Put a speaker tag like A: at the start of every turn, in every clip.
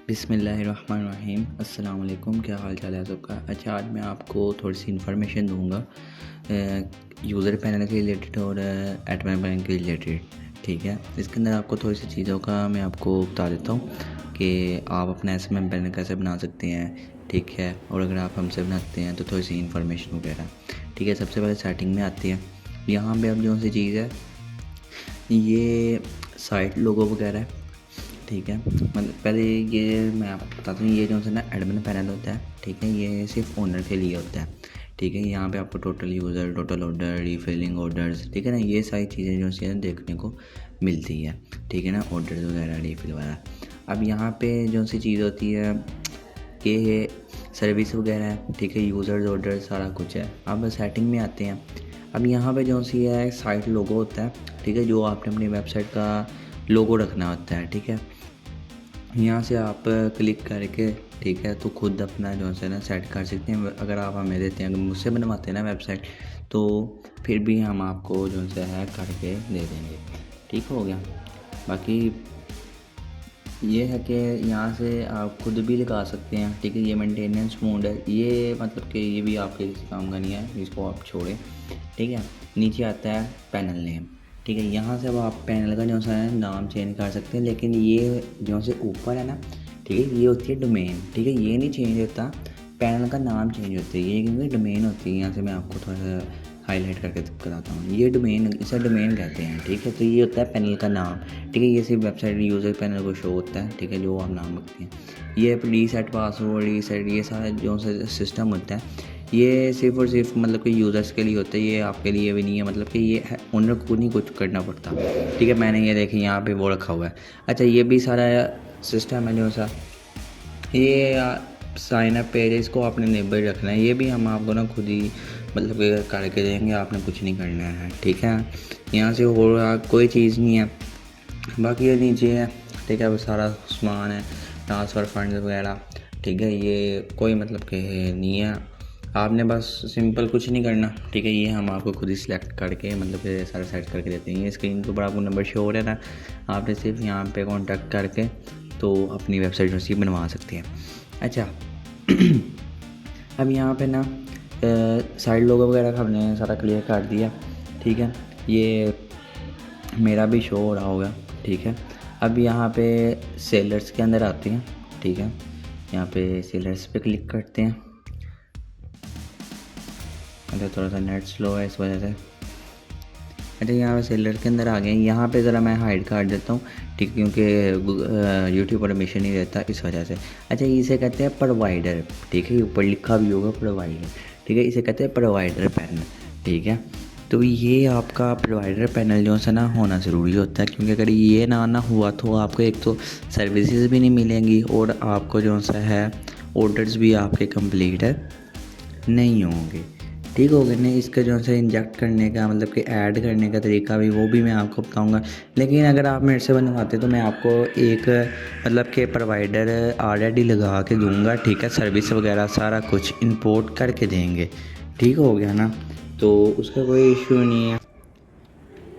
A: बिस्मिल्लाहिर्रहमानिर्रहीम। अस्सलाम वालेकुम। क्या हाल चाल है सबका। अच्छा, आज मैं आपको थोड़ी सी इन्फॉर्मेशन दूंगा यूज़र पैनल के रिलेटेड और एडमिन पैनल के रिलेटेड। ठीक है, इसके अंदर आपको थोड़ी सी चीज़ों का मैं आपको बता देता हूँ कि आप अपना एडमिन पैनल कैसे बना सकते हैं। ठीक है, और अगर आप हमसे बनाते हैं तो थोड़ी सी इन्फॉर्मेशन वगैरह। ठीक है, सबसे पहले सेटिंग में आती है। यहाँ पे अब जो सी चीज़ है ये साइट लोगो वगैरह है। ठीक है, मतलब पहले ये मैं आपको बताता हूँ, ये जो है ना एडमिन पैनल होता है। ठीक है, ये सिर्फ ओनर के लिए होता है। ठीक है, यहाँ पे आपको total user, total order, refilling orders, ठीक है ना, ये सारी चीज़ें जो है देखने को मिलती है। ठीक है ना, ऑर्डर्स वगैरह, रीफिल वगैरह। अब यहाँ पे जो सी चीज़ होती है कि सर्विस वगैरह है। ठीक है, यूज़र्स, ऑर्डर, सारा कुछ है। अब सेटिंग में आते हैं। अब यहाँ पे जो सी है साइट लोगो होता है। ठीक है, जो आपने अपनी वेबसाइट का लोगो रखना होता है। ठीक है, यहाँ से आप क्लिक करके, ठीक है, तो खुद अपना जो है ना सेट कर सकते हैं। अगर आप हमें देते हैं, अगर मुझसे बनवाते हैं ना वेबसाइट, तो फिर भी हम आपको जो है करके दे देंगे। ठीक हो गया। बाकी ये है कि यहाँ से आप खुद भी लगा सकते हैं। ठीक है, ये मेंटेनेंस मोड है, ये मतलब कि ये भी आपके किसी काम का नहीं है, इसको आप छोड़ें। ठीक है, नीचे आता है पैनल नेम। ठीक है, यहाँ से अब आप पैनल का जो है नाम चेंज कर सकते हैं, लेकिन ये जो से ऊपर है ना, ठीक है, ये होती है डोमेन। ठीक है, ये नहीं चेंज होता, पैनल का नाम चेंज होता है ये, क्योंकि डोमेन होती है। यहाँ से मैं आपको थोड़ा सा हाईलाइट करके बताता हूँ। ये डोमेन, इसे डोमेन कहते हैं। ठीक है, तो ये होता है पैनल का नाम। ठीक है, ये सिर्फ वेबसाइट यूज़र पैनल को शो होता है। ठीक है, जो आप नाम रखते हैं। ये रीसेट पासवर्ड, रीसेट, ये सारा जो सिस्टम होता है, ये सिर्फ और सिर्फ मतलब कि यूज़र्स के लिए होता है, ये आपके लिए भी नहीं है। मतलब कि ये ओनर को नहीं कुछ करना पड़ता। ठीक है, मैंने ये देखिए यहाँ पे वो रखा हुआ है। अच्छा, ये भी सारा सिस्टम है जो सा, ये साइन अप पेज है, इसको आपने नेबर रखना है। ये भी हम आपको ना खुद ही मतलब करके देंगे, आपने कुछ नहीं करना है। ठीक है, यहाँ से और कोई चीज़ नहीं है। बाकी ये नीचे है। ठीक है, वो सारा सामान है, ट्रांसफ़र फंड वगैरह। ठीक है, ये कोई मतलब कि नहीं है, आपने बस सिंपल कुछ नहीं करना। ठीक है, ये हम आपको खुद ही सिलेक्ट करके मतलब कि सारा सेट करके देते हैं। ये स्क्रीन के ऊपर आपको नंबर शो हो रहा है ना, आपने सिर्फ यहाँ पे कांटेक्ट करके तो अपनी वेबसाइट रसीद बनवा सकते हैं। अच्छा अब यहाँ पे ना साइड लोगो वगैरह का हमने सारा क्लियर कर दिया। ठीक है, ये मेरा भी शो हो रहा होगा। ठीक है, अब यहाँ पे सेलर्स के अंदर आते हैं। ठीक है, यहाँ पे सेलर्स पे क्लिक करते हैं। अच्छा, थोड़ा सा नेट स्लो है इस वजह से। अच्छा, यहाँ पे सेलर के अंदर आ गए। यहाँ पे ज़रा मैं हाइड कर देता हूँ। ठीक, क्योंकि यूट्यूब परमिशन नहीं देता इस वजह से। अच्छा, इसे कहते हैं प्रोवाइडर। ठीक है, ऊपर लिखा भी होगा प्रोवाइडर। ठीक है, इसे कहते हैं प्रोवाइडर पैनल। ठीक है, तो ये आपका प्रोवाइडर पैनल जो है ना होना ज़रूरी होता है, क्योंकि अगर ये ना हुआ तो आपको एक तो सर्विसेज भी नहीं मिलेंगी और आपको जो सा है ऑर्डर्स भी आपके कंप्लीट है नहीं होंगे। ठीक हो गया ना। इसका जो है इंजेक्ट करने का मतलब कि ऐड करने का तरीका भी वो भी मैं आपको बताऊंगा। लेकिन अगर आप मेरे से बनवाते तो मैं आपको एक मतलब कि प्रोवाइडर ऑलरेडी लगा के दूंगा। ठीक है, सर्विस वगैरह सारा कुछ इंपोर्ट करके देंगे। ठीक हो गया ना, तो उसका कोई इशू नहीं है।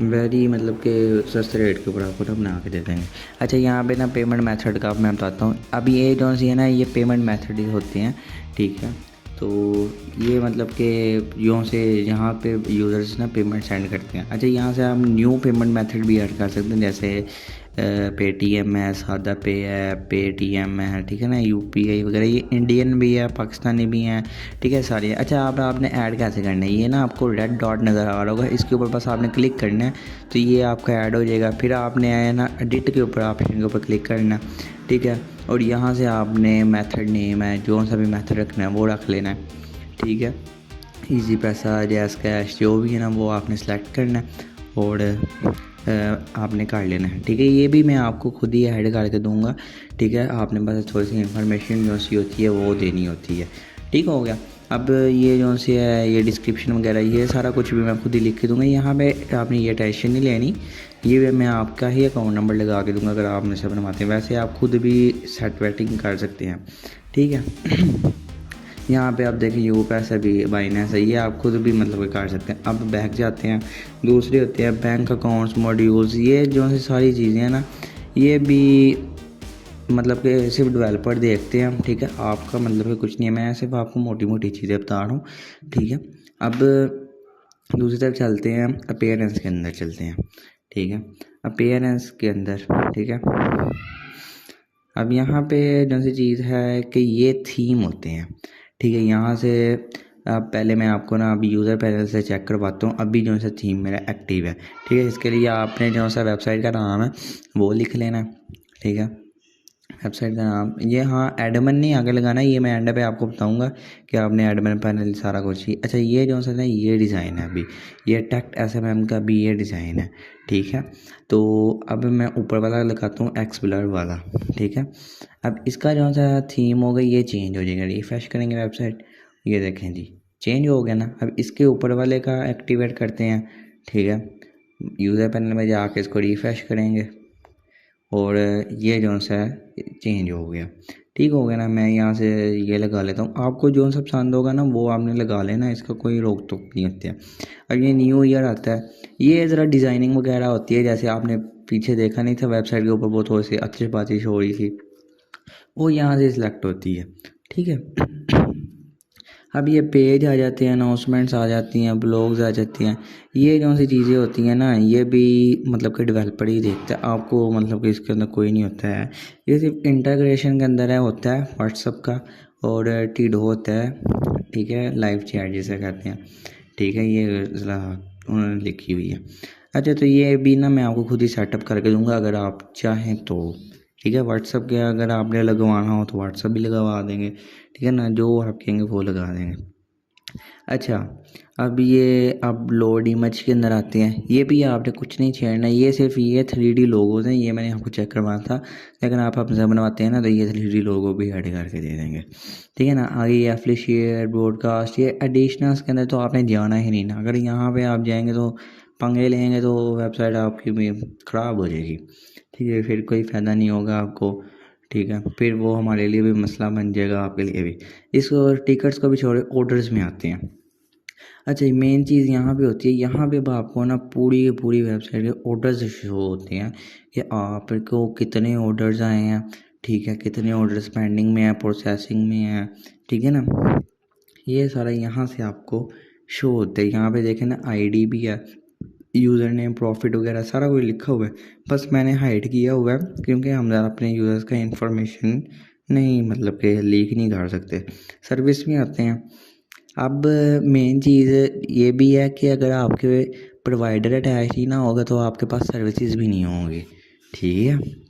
A: वेरी मतलब कि सस्ते रेट के ऊपर आपको ना बना के दे देंगे। अच्छा, यहाँ पे ना पेमेंट मेथड का मैं बताता हूँ। अब ये जो सी है ना, ये पेमेंट मेथड ही होते हैं। ठीक है, तो ये मतलब कि यूँ से यहाँ पे यूज़र्स ना पेमेंट सेंड करते हैं। अच्छा, यहाँ से आप न्यू पेमेंट मेथड भी ऐड कर सकते हैं, जैसे पेटीएम है, सादा पे है, पेटीएम है। ठीक है ना, यूपीआई वगैरह, ये इंडियन भी है, पाकिस्तानी भी हैं। ठीक है, सारी। अच्छा, आपने ऐड कैसे करना है, ये ना आपको रेड डॉट नज़र आ रहा होगा, इसके ऊपर बस आपने क्लिक करना है तो ये आपका ऐड हो जाएगा। फिर आपने आया ना एडिट के ऊपर, ऑप्शन के ऊपर क्लिक करना है। ठीक है, और यहाँ से आपने मेथड नेम है, जो सा भी मेथड रखना है वो रख लेना है। ठीक है, इजी पैसा, जैस कैश, जो भी है ना वो आपने सेलेक्ट करना है और आपने कर लेना है। ठीक है, ये भी मैं आपको खुद ही ऐड करके दूंगा। ठीक है, आपने बस थोड़ी सी इन्फॉर्मेशन जो सी होती है वो देनी होती है। ठीक हो गया। अब ये जो सी है, ये डिस्क्रिप्शन वगैरह, ये सारा कुछ भी मैं खुद ही लिख के दूंगा। यहाँ पे आपने ये टेंशन नहीं लेनी, ये मैं आपका ही अकाउंट नंबर लगा के दूंगा अगर आप मेरे से बनवाते हैं। वैसे आप खुद भी सेट वेटिंग कर सकते हैं। ठीक है यहाँ पे आप देखिए यू पैसा भी बाइनेंस है, ये आप खुद भी मतलब कर सकते हैं। अब बैक जाते हैं, दूसरे होते हैं बैंक अकाउंट्स मॉड्यूल्स। ये जो सी सारी चीज़ें हैं ना, ये भी मतलब कि सिर्फ डेवलपर देखते हैं हम, ठीक है। आपका मतलब कि कुछ नहीं है, मैं सिर्फ आपको मोटी मोटी चीज़ें बता रहा हूँ, ठीक है। अब दूसरी तरफ चलते हैं, अपीयरेंस के अंदर चलते हैं, ठीक है। अपीयरेंस के अंदर, ठीक है। अब यहाँ पे जो सी चीज़ है कि ये थीम होते हैं, ठीक है। यहाँ से अब पहले मैं आपको ना अभी यूज़र पैनल से चेक करवाता हूँ, अभी जो सा थीम मेरा एक्टिव है, ठीक है। इसके लिए आपने जो सा वेबसाइट का नाम है वो लिख लेना, ठीक है। वेबसाइट का नाम ये, हाँ, एडमिन नहीं आगे लगाना, ये मैं एंड पे आपको बताऊंगा कि आपने एडमिन पैनल सारा कुछ ही। अच्छा, ये जो सा ना ये डिज़ाइन है, अभी ये टेक्ट SMM का भी ये डिज़ाइन है, ठीक है। तो अब मैं ऊपर वाला लगाता हूँ एक्सप्लोर वाला, ठीक है। अब इसका जो सा थीम होगा ये चेंज हो जाएगा, रिफ्रेश करेंगे वेबसाइट, ये देखें जी चेंज हो गया ना। अब इसके ऊपर वाले का एक्टिवेट करते हैं, ठीक है। यूज़र पैनल में जाके इसको रिफ्रेश करेंगे और ये जो सा चेंज हो गया, ठीक हो गया ना। मैं यहाँ से ये लगा लेता हूँ, आपको जो सा पसंद होगा ना वो आपने लगा लेना, इसका कोई रोक टोक नहीं होती है। अब ये न्यू ईयर आता है, ये ज़रा डिज़ाइनिंग वगैरह होती है, जैसे आपने पीछे देखा नहीं था वेबसाइट के ऊपर बहुत थोड़ी सी अच्छी बातें हो रही थी, वो यहाँ से सिलेक्ट होती है, ठीक है। अब ये पेज आ जाते हैं, अनाउंसमेंट्स आ जाती हैं, ब्लॉग्स आ जाती हैं, ये जो सी चीज़ें होती हैं ना, ये भी मतलब कि डेवलपर ही देखता है, आपको मतलब कि इसके अंदर कोई नहीं होता है। ये सिर्फ इंटीग्रेशन के अंदर है, होता है व्हाट्सअप का और टीडो होता है, ठीक है, लाइव चैट जिसे कहते हैं, ठीक है। ये उन्होंने लिखी हुई है। अच्छा, तो ये भी ना मैं आपको खुद ही सेटअप करके दूंगा अगर आप चाहें तो, ठीक है। व्हाट्सअप के अगर आपने लगवाना हो तो व्हाट्सअप भी लगवा देंगे, ठीक है ना, जो आप कहेंगे वो लगा देंगे। अच्छा, अब ये अब लोड इमेज के अंदर आते हैं, ये भी आपने कुछ नहीं छेड़ना, ये सिर्फ ये 3D लोगोज हैं, ये मैंने आपको चेक करवाया था। लेकिन आप अपने बनवाते हैं ना तो ये 3D लोगो भी ऐड करके दे देंगे, ठीक है ना। आगे ये एफिलिएट ब्रॉडकास्ट, ये एडिशनल्स के अंदर तो आपने जाना ही नहीं ना, अगर यहाँ पे आप जाएंगे तो पंगे लेंगे तो वेबसाइट आपकी भी ख़राब हो जाएगी, ठीक है। फिर कोई फ़ायदा नहीं होगा आपको, ठीक है। फिर वो हमारे लिए भी मसला बन जाएगा, आपके लिए भी। इसको टिकट्स को भी छोड़े, ऑर्डर्स में आते हैं। अच्छा, मेन चीज़ यहाँ पे होती है, यहाँ पे अब आपको ना पूरी की पूरी वेबसाइट के ऑर्डर्स शो होते हैं कि आपको कितने ऑर्डर्स आए हैं, ठीक है, कितने ऑर्डर्स पेंडिंग में है, प्रोसेसिंग में है, ठीक है ना। ये सारा यहाँ से आपको शो होता है। यहाँ पे देखें ना, आईडी भी है, यूज़र नेम, प्रॉफिट वगैरह सारा कुछ लिखा हुआ है, बस मैंने हाइड किया हुआ है क्योंकि हम ज़रा अपने यूज़र्स का इंफॉर्मेशन नहीं मतलब कि लीक नहीं कर सकते। सर्विस में आते हैं। अब मेन चीज़ ये भी है कि अगर आपके प्रोवाइडर अटैच ही ना होगा तो आपके पास सर्विसेज भी नहीं होंगी, ठीक है।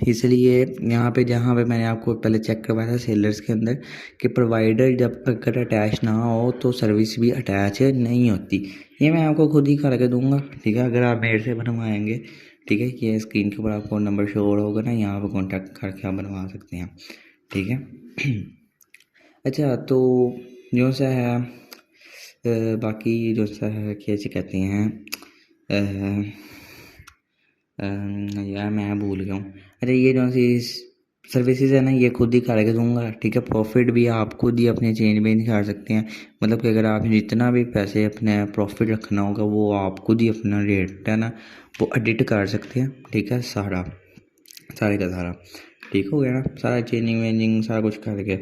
A: इसलिए यहाँ पे जहाँ पे मैंने आपको पहले चेक करवाया था सेलर्स के अंदर कि प्रोवाइडर जब अगर अटैच ना हो तो सर्विस भी अटैच नहीं होती, ये मैं आपको खुद ही करके दूंगा, ठीक है। अगर आप मेरे से बनवाएंगे, ठीक है, ये स्क्रीन के ऊपर आपको फ़ोन नंबर शो होगा ना, यहाँ पर कॉन्टैक्ट करके आप बनवा सकते हैं, ठीक है। अच्छा, तो जो सा है बाकी जो सा है कैसे कहते हैं यार मैं भूल गया हूँ। अच्छा, ये जो सी सर्विसेज है ना ये खुद ही करके दूंगा, ठीक है। प्रॉफिट भी आप खुद ही अपने चेंज में कर सकते हैं, मतलब कि अगर आप जितना भी पैसे अपने प्रॉफिट रखना होगा वो आप खुद ही अपना रेट है ना वो एडिट कर सकते हैं, ठीक है। सारे का सारा ठीक हो गया ना, सारा चेंजिंग वेंजिंग सारा कुछ करके।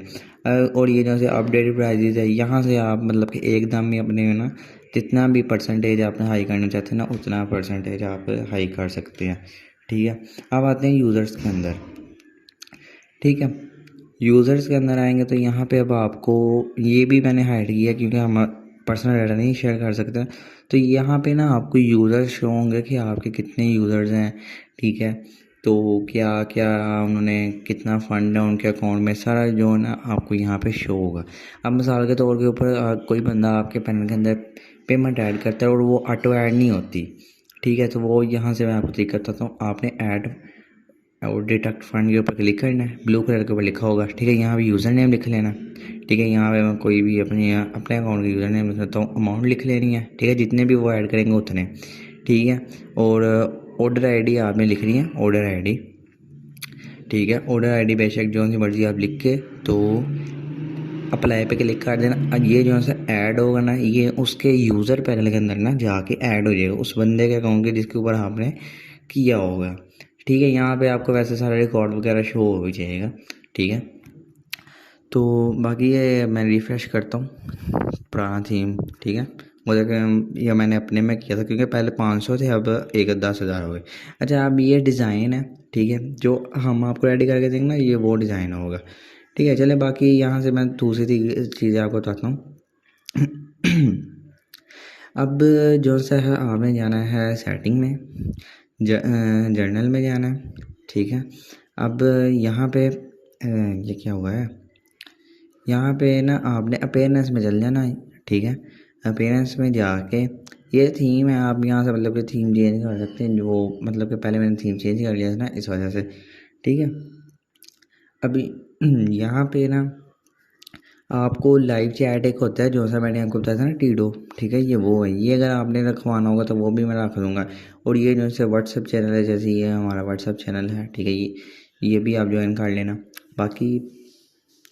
A: और ये जो से अपडेटेड प्राइजेज है, यहाँ से आप मतलब कि एकदम ही अपने ना जितना भी परसेंटेज आप हाई करना चाहते हैं ना उतना परसेंटेज आप हाई कर सकते हैं, ठीक है। अब आते हैं यूज़र्स के अंदर, ठीक है। यूज़र्स के अंदर आएंगे तो यहाँ पे अब आपको ये भी मैंने हाइड किया क्योंकि हम पर्सनल डाटा नहीं शेयर कर सकते। तो यहाँ पे ना आपको यूज़र्स शो होंगे कि आपके कितने यूज़र्स हैं, ठीक है। तो क्या क्या उन्होंने कितना फ़ंड है उनके अकाउंट में, सारा जो है ना आपको यहाँ पे शो होगा। अब मिसाल के तौर के ऊपर कोई बंदा आपके पैनल के अंदर पेमेंट ऐड करता है और वो ऑटो ऐड नहीं होती, ठीक है। तो वो यहाँ से मैं आपको तरीका बताता हूँ, आपने ऐड और डिडक्ट फंड के ऊपर क्लिक करना है, ब्लू कलर के ऊपर लिखा होगा, ठीक है। यहाँ पे यूज़र नेम लिख लेना, ठीक है। यहाँ पे मैं कोई भी अपने अकाउंट का यूज़र नेम लिख लेता हूँ, अमाउंट लिख लेनी है, ठीक है, जितने भी वो ऐड करेंगे उतने, ठीक है। और ऑर्डर आईडी आपने लिख रही है, ऑर्डर आईडी, ठीक है। ऑर्डर आईडी बेशक जो सी मर्जी आप लिख के तो अप्लाई पे क्लिक कर देना। ये जो है ऐड होगा ना ये उसके यूज़र पैनल के अंदर ना जाके ऐड हो जाएगा उस बंदे के अकाउंट के जिसके ऊपर आपने किया होगा, ठीक है, यहाँ पे आपको वैसे सारा रिकॉर्ड वगैरह शो हो ही जाएगा। ठीक है, तो बाकी ये मैं रिफ़्रेश करता हूँ पुराना थीम। ठीक है, मुझे ये मैंने अपने में किया था क्योंकि पहले 500 थे, अब 10,000 हो गए। अच्छा, अब ये डिज़ाइन है, ठीक है, जो हम आपको रेडी करके देंगे ना, ये वो डिज़ाइन होगा। ठीक है, चले बाकी यहाँ से मैं दूसरी चीज़ें आपको बताता हूँ। अब जो सा है, आपने जाना है सेटिंग में, जर्नल में जाना है। ठीक है, अब यहाँ पे ये क्या हुआ है, यहाँ पे ना आपने अपीयरेंस में चल जाना है। ठीक है, अपीयरेंस में जाके ये थीम है, आप यहाँ से मतलब कि थीम चेंज कर सकते हैं, जो मतलब कि पहले मैंने थीम चेंज कर लिया था ना, इस वजह से। ठीक है, अभी यहाँ पे ना आपको लाइव चैट एक होता है, जो सा मैंने आपको बताया था ना, टीडो। ठीक है, ये वो है, ये अगर आपने रखवाना होगा तो वो भी मैं रख दूँगा। और ये जो से व्हाट्सअप चैनल है, जैसे ये हमारा व्हाट्सअप चैनल है, ठीक है, ये भी आप ज्वाइन कर लेना। बाकी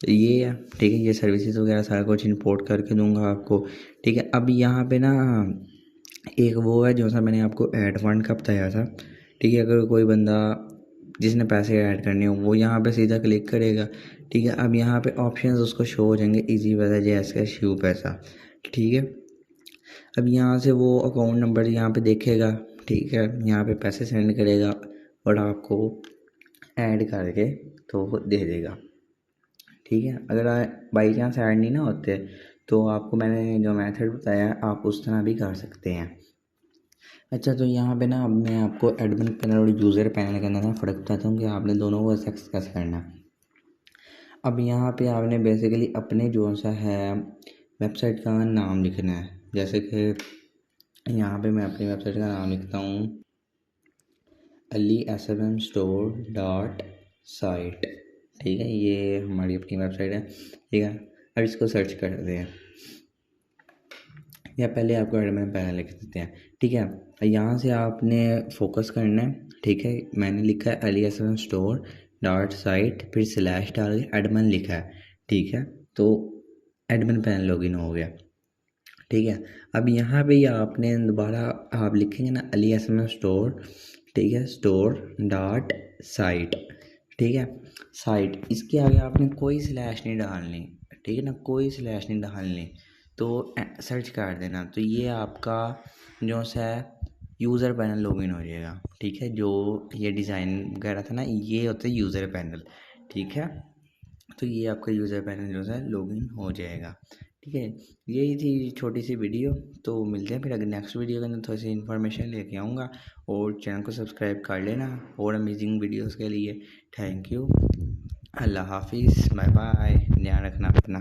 A: ये है, ठीक है, ये सर्विसेज वगैरह सारा कुछ इंपोर्ट करके दूंगा आपको। ठीक है, अब यहाँ पे ना एक वो है, जो सा मैंने आपको ऐड फंड का बताया था। ठीक है, अगर कोई बंदा जिसने पैसे ऐड करने हो, वो यहाँ पे सीधा क्लिक करेगा। ठीक है, अब यहाँ पे ऑप्शंस उसको शो हो जाएंगे, इजी पैसा, जैसे शिव पैसा। ठीक है, अब यहाँ से वो अकाउंट नंबर यहाँ पे देखेगा। ठीक है, यहाँ पे पैसे सेंड करेगा और आपको ऐड करके तो वो दे देगा। ठीक है, अगर बाई चांस ऐड नहीं ना होते तो आपको मैंने जो मेथड बताया आप उस तरह भी कर सकते हैं। अच्छा, तो यहाँ पे ना अब मैं आपको एडमिन पैनल और यूज़र पैनल के अंदर ना फ़र्क बताता हूँ कि आपने दोनों को एक्सेस कैसे करना है। अब यहाँ पे आपने बेसिकली अपने जो सा है वेबसाइट का नाम लिखना है। जैसे कि यहाँ पे मैं अपनी वेबसाइट का नाम लिखता हूँ AliSMMStore.site। ठीक है, ये हमारी अपनी वेबसाइट है। ठीक है, अब इसको सर्च करते हैं, या पहले आपको एडमिन पैनल लिख देते हैं। ठीक है, यहाँ से आपने फोकस करना है। ठीक है, मैंने लिखा है AliSMMStore.site, फिर स्लैश डाल के एडमिन लिखा है। ठीक है, तो एडमिन पैनल लॉगिन हो गया। ठीक है, अब यहाँ पे आपने दोबारा आप लिखेंगे ना AliSMMStore, ठीक है, store.site। ठीक है, साइट, इसके आगे आपने कोई स्लैश नहीं डालनी। ठीक है ना, कोई स्लैश नहीं डालनी, तो सर्च कर देना, तो ये आपका जो सा यूज़र पैनल लॉगिन हो जाएगा। ठीक है, जो ये डिज़ाइन वगैरह था ना, ये होता है यूज़र पैनल। ठीक है, तो ये आपका यूज़र पैनल जो है लॉगिन हो जाएगा। ठीक है, यही थी छोटी सी वीडियो, तो मिलते हैं फिर अगर नेक्स्ट वीडियो के अंदर थोड़ी सी इन्फॉर्मेशन लेके आऊँगा। और चैनल को सब्सक्राइब कर लेना और अमेजिंग वीडियोस के लिए। थैंक यू, अल्लाह हाफिज़, बाय बाय, ध्यान रखना अपना।